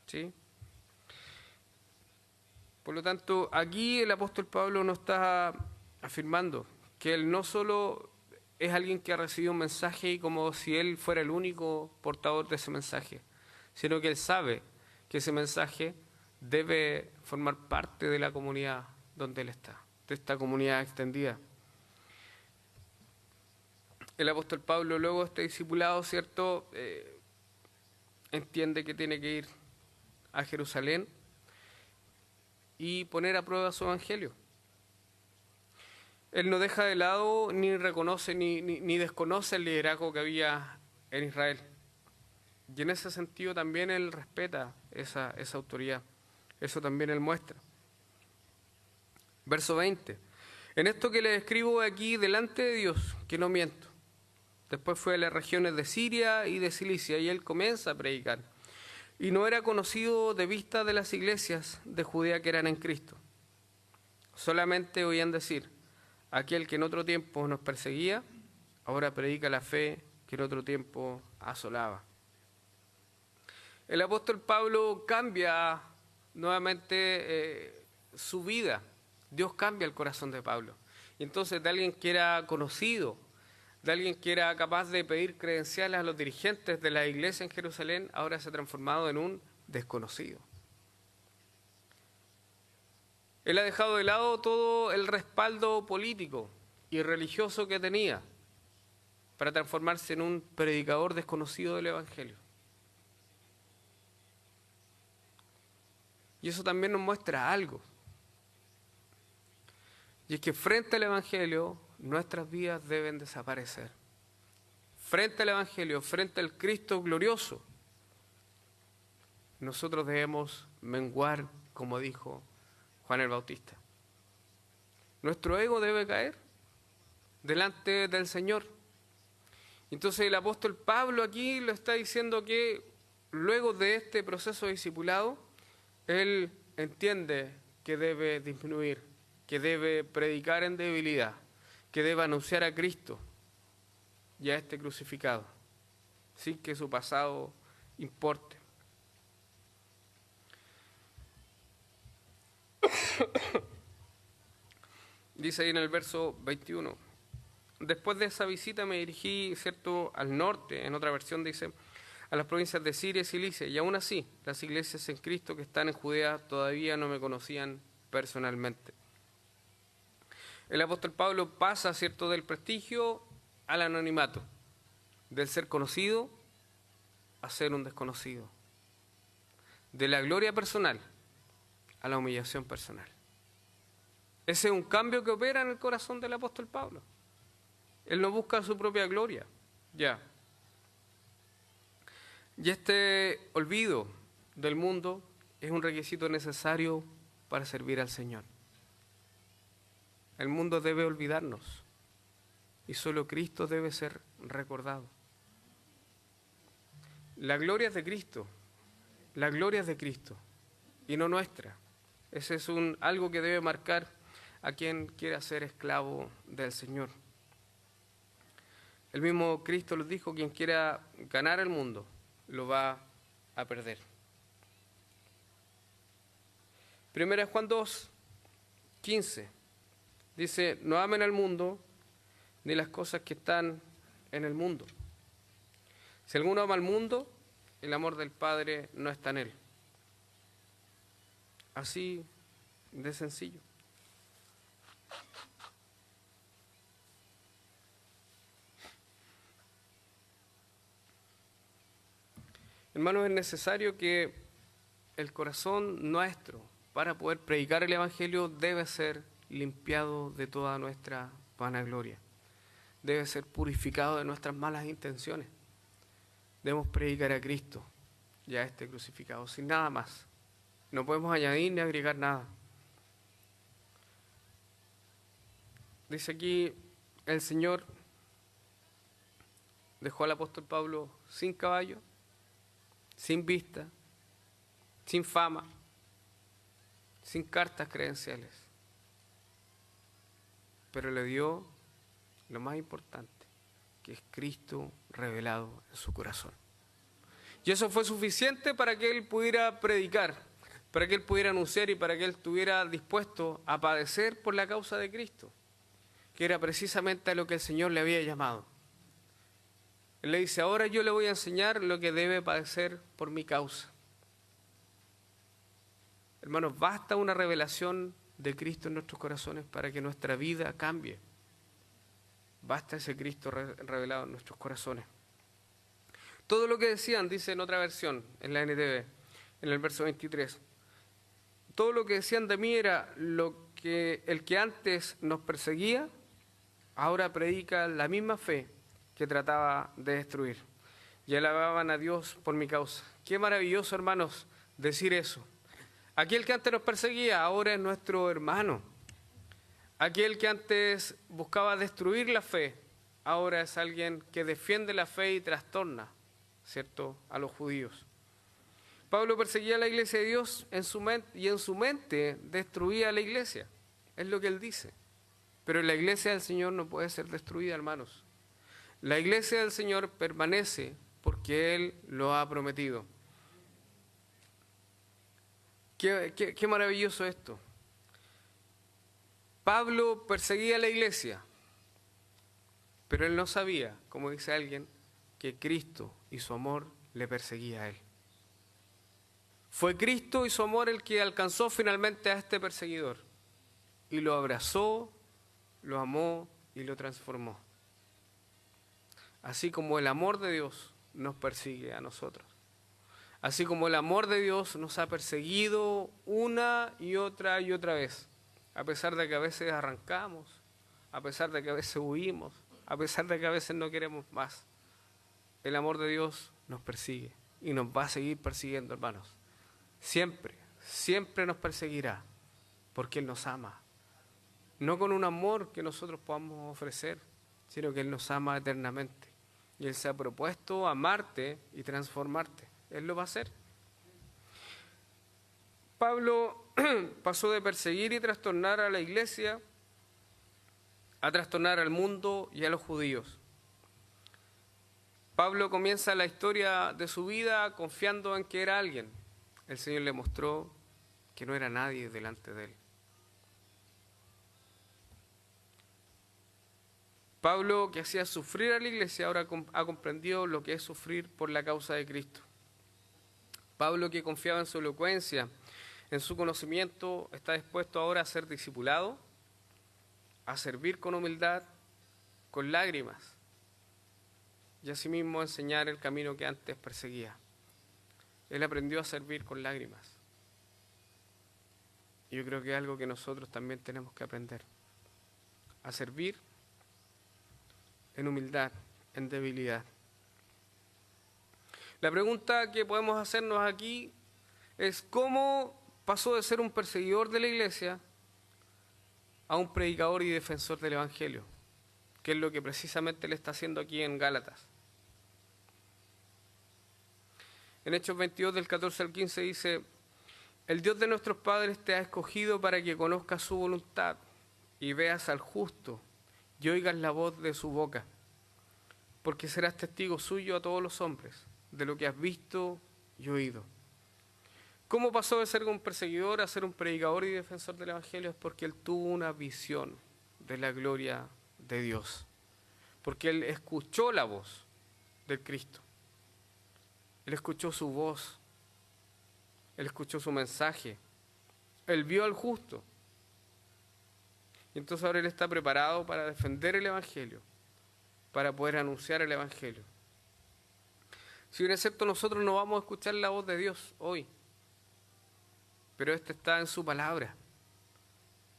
¿Sí? Por lo tanto, aquí el apóstol Pablo nos está afirmando que él no solo es alguien que ha recibido un mensaje y como si él fuera el único portador de ese mensaje, sino que él sabe que ese mensaje debe formar parte de la comunidad donde él está, de esta comunidad extendida. El apóstol Pablo, luego de este discipulado, ¿cierto?, entiende que tiene que ir a Jerusalén y poner a prueba su evangelio. Él no deja de lado ni reconoce ni desconoce el liderazgo que había en Israel. Y en ese sentido también él respeta esa autoridad. Eso también él muestra. Verso 20. En esto que le escribo aquí delante de Dios, que no miento. Después fue a las regiones de Siria y de Cilicia y él comienza a predicar. Y no era conocido de vista de las iglesias de Judea que eran en Cristo. Solamente oían decir, aquel que en otro tiempo nos perseguía, ahora predica la fe que en otro tiempo asolaba. El apóstol Pablo cambia nuevamente su vida. Dios cambia el corazón de Pablo. Y entonces de alguien que era conocido, de alguien que era capaz de pedir credenciales a los dirigentes de la iglesia en Jerusalén, ahora se ha transformado en un desconocido. Él ha dejado de lado todo el respaldo político y religioso que tenía para transformarse en un predicador desconocido del evangelio. Y eso también nos muestra algo. Y es que frente al evangelio, nuestras vidas deben desaparecer. Frente al evangelio, frente al Cristo glorioso, nosotros debemos menguar, como dijo Juan el Bautista. Nuestro ego debe caer delante del Señor. Entonces el apóstol Pablo aquí le está diciendo que luego de este proceso de discipulado, él entiende que debe disminuir, que debe predicar en debilidad, que debe anunciar a Cristo y a este crucificado, sin que su pasado importe. Dice ahí en el verso 21, después de esa visita me dirigí, ¿cierto?, al norte, en otra versión dice, a las provincias de Siria y Cilicia, y aún así, las iglesias en Cristo que están en Judea todavía no me conocían personalmente. El apóstol Pablo pasa, ¿cierto?, del prestigio al anonimato, del ser conocido a ser un desconocido, de la gloria personal a la humillación personal. Ese es un cambio que opera en el corazón del apóstol Pablo. Él no busca su propia gloria, ya. Y este olvido del mundo es un requisito necesario para servir al Señor. El mundo debe olvidarnos y solo Cristo debe ser recordado. La gloria es de Cristo, la gloria es de Cristo y no nuestra. Ese es algo que debe marcar a quien quiera ser esclavo del Señor. El mismo Cristo les dijo, quien quiera ganar el mundo, lo va a perder. 1 Juan 2, 15, dice, no amen al mundo ni las cosas que están en el mundo. Si alguno ama al mundo, el amor del Padre no está en él. Así de sencillo. Hermanos, es necesario que el corazón nuestro, para poder predicar el Evangelio, debe ser limpiado de toda nuestra vanagloria. Debe ser purificado de nuestras malas intenciones. Debemos predicar a Cristo y a este crucificado, sin nada más. No podemos añadir ni agregar nada. Dice aquí, el Señor dejó al apóstol Pablo sin caballo, sin vista, sin fama, sin cartas credenciales. Pero le dio lo más importante, que es Cristo revelado en su corazón. Y eso fue suficiente para que él pudiera predicar, para que él pudiera anunciar y para que él estuviera dispuesto a padecer por la causa de Cristo, que era precisamente a lo que el Señor le había llamado. Él le dice, ahora yo le voy a enseñar lo que debe padecer por mi causa. Hermanos, basta una revelación de Cristo en nuestros corazones para que nuestra vida cambie. Basta ese Cristo revelado en nuestros corazones. Todo lo que decían, dice en otra versión, en la NTV, en el verso 23, todo lo que decían de mí era lo que el que antes nos perseguía, ahora predica la misma fe que trataba de destruir. Y alababan a Dios por mi causa. Qué maravilloso, hermanos, decir eso. Aquel que antes nos perseguía, ahora es nuestro hermano. Aquel que antes buscaba destruir la fe, ahora es alguien que defiende la fe y trastorna, ¿cierto?, a los judíos. Pablo perseguía a la iglesia de Dios y en su mente destruía a la iglesia. Es lo que él dice. Pero la iglesia del Señor no puede ser destruida, hermanos. La iglesia del Señor permanece porque Él lo ha prometido. Qué maravilloso esto. Pablo perseguía a la iglesia, pero él no sabía, como dice alguien, que Cristo y su amor le perseguía a él. Fue Cristo y su amor el que alcanzó finalmente a este perseguidor y lo abrazó, lo amó y lo transformó. Así como el amor de Dios nos persigue a nosotros. Así como el amor de Dios nos ha perseguido una y otra vez. A pesar de que a veces arrancamos, a pesar de que a veces huimos, a pesar de que a veces no queremos más. El amor de Dios nos persigue y nos va a seguir persiguiendo, hermanos. Siempre, siempre nos perseguirá porque Él nos ama. No con un amor que nosotros podamos ofrecer, sino que Él nos ama eternamente. Y Él se ha propuesto amarte y transformarte. Él lo va a hacer. Pablo pasó de perseguir y trastornar a la iglesia a trastornar al mundo y a los judíos. Pablo comienza la historia de su vida confiando en que era alguien. El Señor le mostró que no era nadie delante de él. Pablo, que hacía sufrir a la iglesia, ahora ha comprendido lo que es sufrir por la causa de Cristo. Pablo, que confiaba en su elocuencia, en su conocimiento, está dispuesto ahora a ser discipulado, a servir con humildad, con lágrimas, y asimismo enseñar el camino que antes perseguía. Él aprendió a servir con lágrimas. Y yo creo que es algo que nosotros también tenemos que aprender, a servir en humildad, en debilidad. La pregunta que podemos hacernos aquí es ¿cómo pasó de ser un perseguidor de la iglesia a un predicador y defensor del Evangelio? Que es lo que precisamente le está haciendo aquí en Gálatas. En Hechos 22, del 14 al 15 dice: el Dios de nuestros padres te ha escogido para que conozcas su voluntad y veas al justo y oigas la voz de su boca, porque serás testigo suyo a todos los hombres de lo que has visto y oído. ¿Cómo pasó de ser un perseguidor a ser un predicador y defensor del Evangelio? Es porque él tuvo una visión de la gloria de Dios, porque él escuchó la voz del Cristo, él escuchó su voz, él escuchó su mensaje, él vio al justo. Y entonces ahora él está preparado para defender el Evangelio, para poder anunciar el Evangelio. Si bien es cierto, nosotros no vamos a escuchar la voz de Dios hoy, pero esta está en su palabra.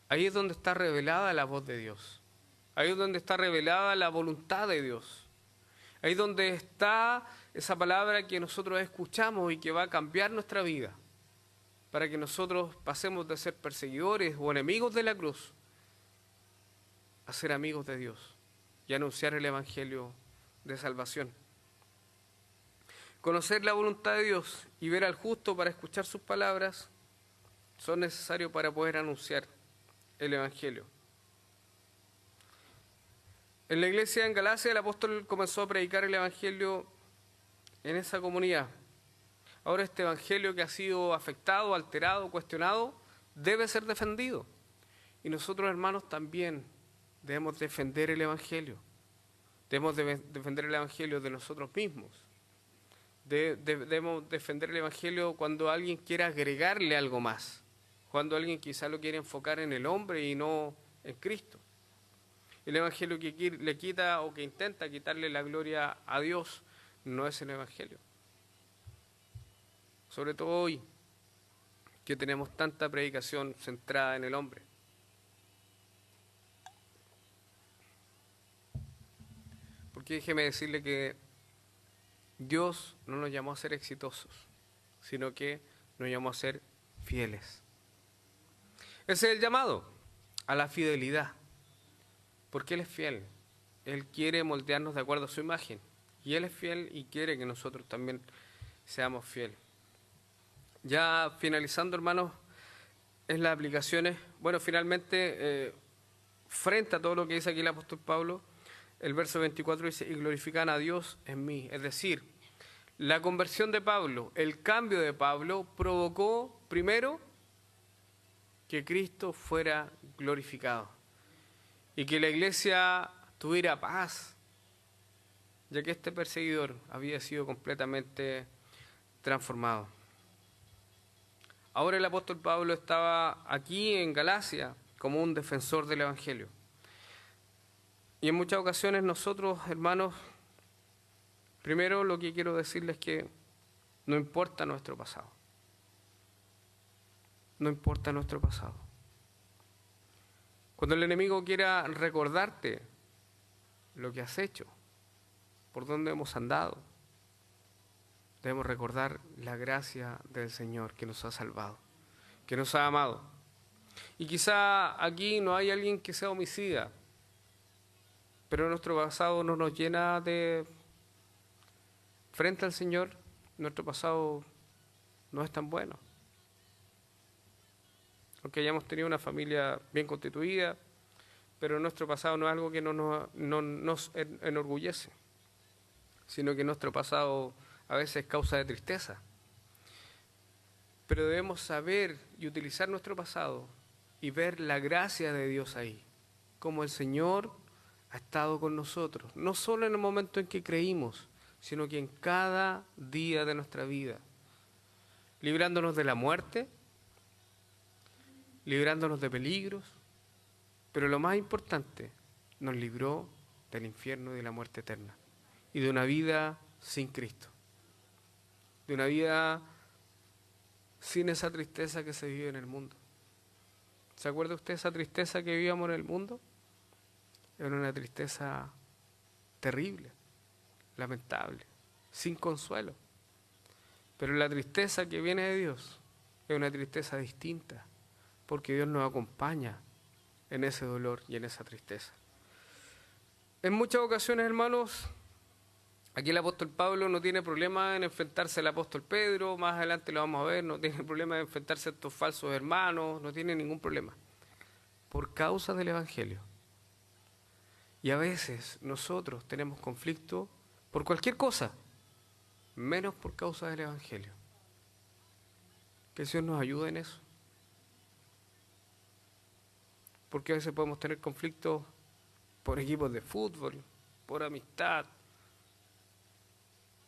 Ahí es donde está revelada la voz de Dios. Ahí es donde está revelada la voluntad de Dios. Ahí es donde está esa palabra que nosotros escuchamos y que va a cambiar nuestra vida, para que nosotros pasemos de ser perseguidores o enemigos de la cruz a ser amigos de Dios y anunciar el Evangelio de salvación. Conocer la voluntad de Dios y ver al justo para escuchar sus palabras son necesarios para poder anunciar el Evangelio. En la iglesia en Galacia el apóstol comenzó a predicar el Evangelio en esa comunidad. Ahora este Evangelio que ha sido afectado, alterado, cuestionado, debe ser defendido. Y nosotros, hermanos, también debemos defender el Evangelio. Debemos defender el Evangelio de nosotros mismos. Debemos defender el Evangelio cuando alguien quiera agregarle algo más. Cuando alguien quizá lo quiere enfocar en el hombre y no en Cristo. El Evangelio que le quita o que intenta quitarle la gloria a Dios no es el Evangelio. Sobre todo hoy, que tenemos tanta predicación centrada en el hombre. Porque déjeme decirle que Dios no nos llamó a ser exitosos, sino que nos llamó a ser fieles. Ese es el llamado, a la fidelidad. Porque Él es fiel. Él quiere moldearnos de acuerdo a su imagen. Y Él es fiel y quiere que nosotros también seamos fieles. Ya finalizando, hermanos, es las aplicaciones. Bueno, finalmente, frente a todo lo que dice aquí el apóstol Pablo, el verso 24 dice, y glorifican a Dios en mí. Es decir, la conversión de Pablo, el cambio de Pablo, provocó primero que Cristo fuera glorificado y que la iglesia tuviera paz, ya que este perseguidor había sido completamente transformado. Ahora el apóstol Pablo estaba aquí en Galacia como un defensor del Evangelio. Y en muchas ocasiones nosotros, hermanos, primero lo que quiero decirles es que no importa nuestro pasado. No importa nuestro pasado. Cuando el enemigo quiera recordarte lo que has hecho, por dónde hemos andado, debemos recordar la gracia del Señor que nos ha salvado, que nos ha amado. Y quizá aquí no hay alguien que sea homicida, pero nuestro pasado no nos llena de... Frente al Señor, nuestro pasado no es tan bueno. Aunque hayamos tenido una familia bien constituida, pero nuestro pasado no es algo que no nos enorgullece, sino que nuestro pasado a veces es causa de tristeza. Pero debemos saber y utilizar nuestro pasado y ver la gracia de Dios ahí, como el Señor ha estado con nosotros, no solo en el momento en que creímos, sino que en cada día de nuestra vida, librándonos de la muerte, librándonos de peligros, pero lo más importante, nos libró del infierno y de la muerte eterna, y de una vida sin Cristo, de una vida sin esa tristeza que se vive en el mundo. ¿Se acuerda usted esa tristeza que vivíamos en el mundo? Era una tristeza terrible, lamentable, sin consuelo. Pero la tristeza que viene de Dios es una tristeza distinta, porque Dios nos acompaña en ese dolor y en esa tristeza. En muchas ocasiones, hermanos, aquí el apóstol Pablo no tiene problema en enfrentarse al apóstol Pedro, más adelante lo vamos a ver, no tiene problema en enfrentarse a estos falsos hermanos, no tiene ningún problema, por causa del Evangelio. Y a veces nosotros tenemos conflicto por cualquier cosa, menos por causa del Evangelio. Que el Señor nos ayude en eso. Porque a veces podemos tener conflictos por equipos de fútbol, por amistad,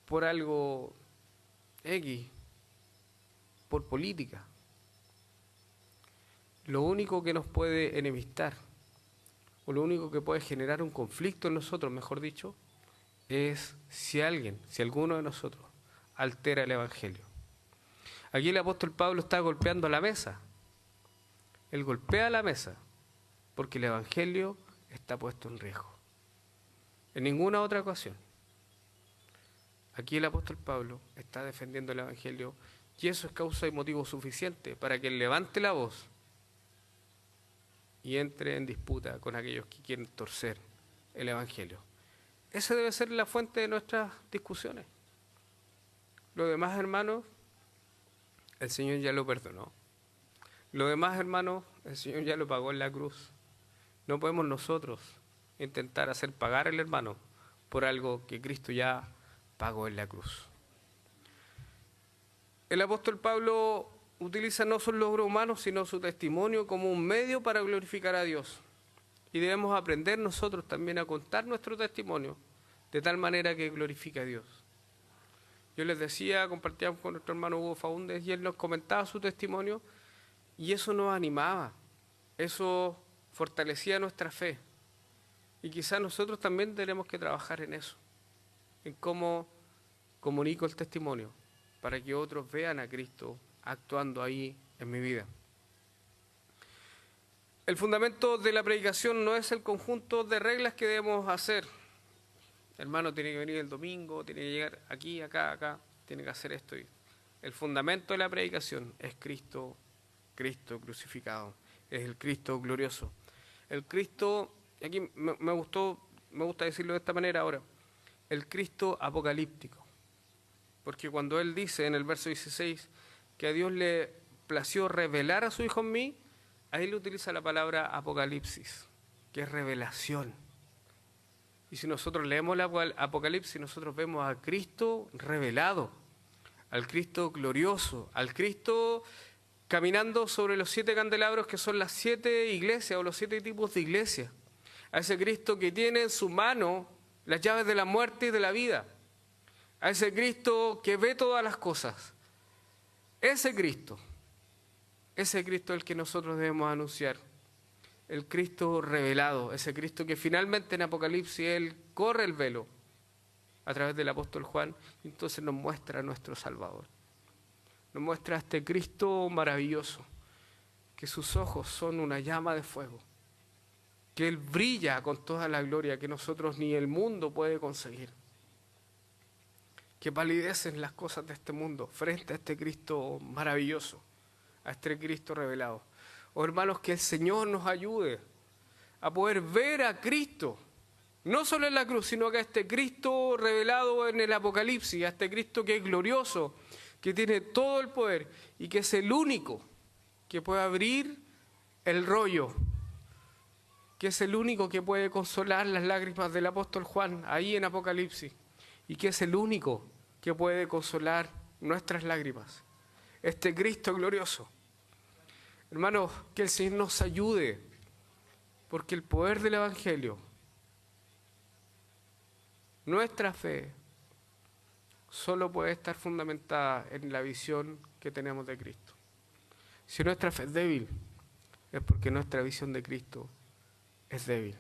por algo X, por política. Lo único que nos puede enemistar, o lo único que puede generar un conflicto en nosotros, mejor dicho, es si alguno de nosotros altera el Evangelio. Aquí el apóstol Pablo está golpeando la mesa. Él golpea la mesa porque el Evangelio está puesto en riesgo. En ninguna otra ocasión. Aquí el apóstol Pablo está defendiendo el Evangelio y eso es causa y motivo suficiente para que él levante la voz y entre en disputa con aquellos que quieren torcer el Evangelio. Esa debe ser la fuente de nuestras discusiones. Lo demás, hermanos, el Señor ya lo perdonó. Lo demás, hermanos, el Señor ya lo pagó en la cruz. No podemos nosotros intentar hacer pagar al hermano por algo que Cristo ya pagó en la cruz. El apóstol Pablo utiliza no sus logros humanos, sino su testimonio como un medio para glorificar a Dios. Y debemos aprender nosotros también a contar nuestro testimonio de tal manera que glorifique a Dios. Yo les decía, compartíamos con nuestro hermano Hugo Faúndez y él nos comentaba su testimonio y eso nos animaba, eso fortalecía nuestra fe. Y quizás nosotros también tenemos que trabajar en eso, en cómo comunico el testimonio, para que otros vean a Cristo actuando ahí en mi vida. El fundamento de la predicación no es el conjunto de reglas que debemos hacer. Hermano, tiene que venir el domingo, tiene que llegar aquí, acá, tiene que hacer esto. El fundamento de la predicación es Cristo crucificado, es el Cristo glorioso. El Cristo, aquí me gusta decirlo de esta manera ahora, el Cristo apocalíptico. Porque cuando él dice en el verso 16 que a Dios le plació revelar a su Hijo en mí, ahí le utiliza la palabra apocalipsis, que es revelación. Y si nosotros leemos el Apocalipsis, nosotros vemos a Cristo revelado, al Cristo glorioso, al Cristo caminando sobre los 7 candelabros que son las 7 iglesias o los 7 tipos de iglesias. A ese Cristo que tiene en su mano las llaves de la muerte y de la vida. A ese Cristo que ve todas las cosas. Ese Cristo es el que nosotros debemos anunciar. El Cristo revelado, ese Cristo que finalmente en Apocalipsis Él corre el velo a través del apóstol Juan y entonces nos muestra a nuestro Salvador. Nos muestra a este Cristo maravilloso, que sus ojos son una llama de fuego, que Él brilla con toda la gloria que nosotros ni el mundo puede conseguir, que palidecen las cosas de este mundo frente a este Cristo maravilloso, a este Cristo revelado. Oh, hermanos, que el Señor nos ayude a poder ver a Cristo, no solo en la cruz, sino que a este Cristo revelado en el Apocalipsis, a este Cristo que es glorioso, que tiene todo el poder y que es el único que puede abrir el rollo, que es el único que puede consolar las lágrimas del apóstol Juan ahí en Apocalipsis y que es el único que puede consolar nuestras lágrimas. Este Cristo glorioso. Hermanos, que el Señor nos ayude, porque el poder del Evangelio, nuestra fe, solo puede estar fundamentada en la visión que tenemos de Cristo. Si nuestra fe es débil, es porque nuestra visión de Cristo es débil.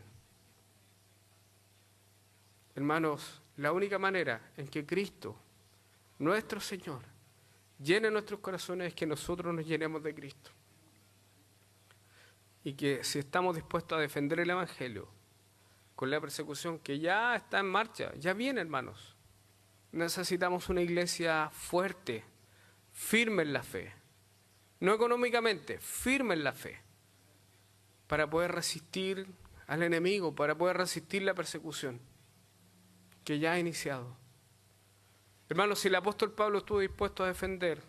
Hermanos, la única manera en que Cristo, nuestro Señor, llene nuestros corazones es que nosotros nos llenemos de Cristo. Y que si estamos dispuestos a defender el Evangelio con la persecución que ya está en marcha, ya viene, hermanos, necesitamos una iglesia fuerte, firme en la fe, no económicamente, firme en la fe, para poder resistir al enemigo, para poder resistir la persecución que ya ha iniciado. Hermanos, si el apóstol Pablo estuvo dispuesto a defender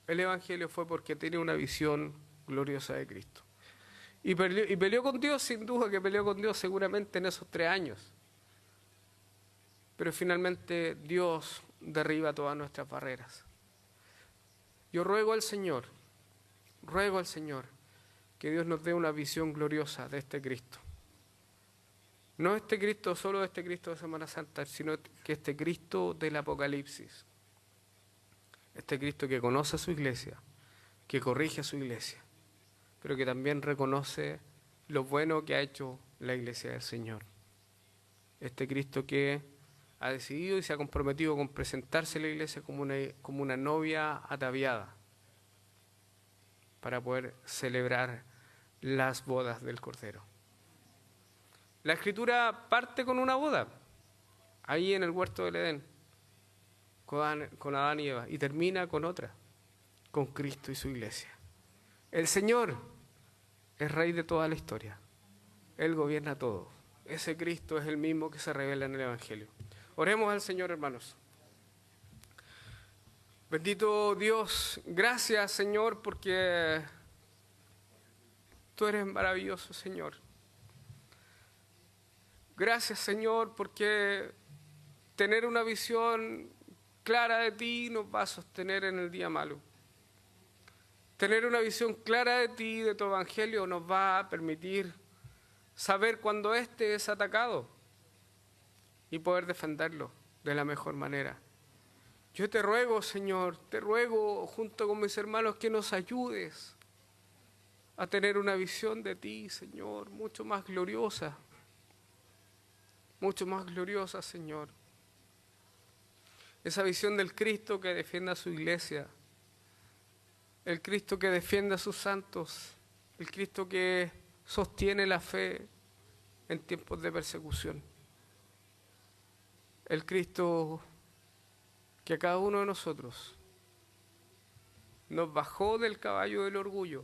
el Evangelio fue porque tenía una visión gloriosa de Cristo. Y peleó con Dios, sin duda que peleó con Dios seguramente en esos 3 años. Pero finalmente Dios derriba todas nuestras barreras. Yo ruego al Señor que Dios nos dé una visión gloriosa de este Cristo. No este Cristo, solo este Cristo de Semana Santa, sino que este Cristo del Apocalipsis. Este Cristo que conoce a su iglesia, que corrige a su iglesia, pero que también reconoce lo bueno que ha hecho la iglesia del Señor. Este Cristo que ha decidido y se ha comprometido con presentarse a la iglesia como una novia ataviada para poder celebrar las bodas del Cordero. La Escritura parte con una boda, ahí en el huerto del Edén. con Adán y Eva, y termina con otra, con Cristo y su iglesia. El Señor es Rey de toda la historia. Él gobierna todo. Ese Cristo es el mismo que se revela en el Evangelio. Oremos al Señor, hermanos. Bendito Dios, gracias, Señor, porque tú eres maravilloso, Señor. Gracias, Señor, porque tener una visión clara de ti nos va a sostener en el día malo. Tener una visión clara de ti, de tu Evangelio, nos va a permitir saber cuando éste es atacado y poder defenderlo de la mejor manera. Yo te ruego, Señor, te ruego junto con mis hermanos que nos ayudes a tener una visión de ti, Señor, mucho más gloriosa, Señor. Esa visión del Cristo que defiende a su iglesia, el Cristo que defiende a sus santos, el Cristo que sostiene la fe en tiempos de persecución, el Cristo que a cada uno de nosotros nos bajó del caballo del orgullo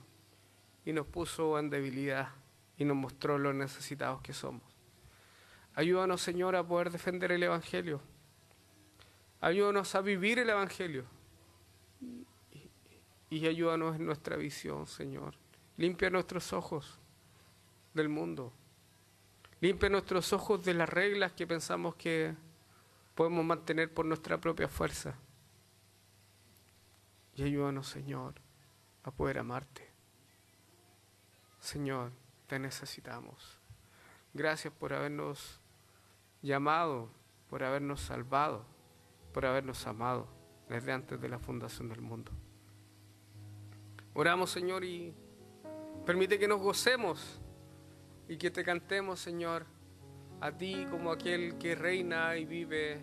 y nos puso en debilidad y nos mostró lo necesitados que somos. Ayúdanos, Señor, a poder defender el Evangelio. Ayúdanos a vivir el Evangelio. Y ayúdanos en nuestra visión, Señor. Limpia nuestros ojos del mundo. Limpia nuestros ojos de las reglas que pensamos que podemos mantener por nuestra propia fuerza. Y ayúdanos, Señor, a poder amarte. Señor, te necesitamos. Gracias por habernos llamado, por habernos salvado, por habernos amado desde antes de la fundación del mundo. Oramos, Señor, y permite que nos gocemos y que te cantemos, Señor, a ti como aquel que reina y vive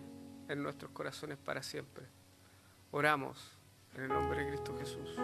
en nuestros corazones para siempre. Oramos en el nombre de Cristo Jesús.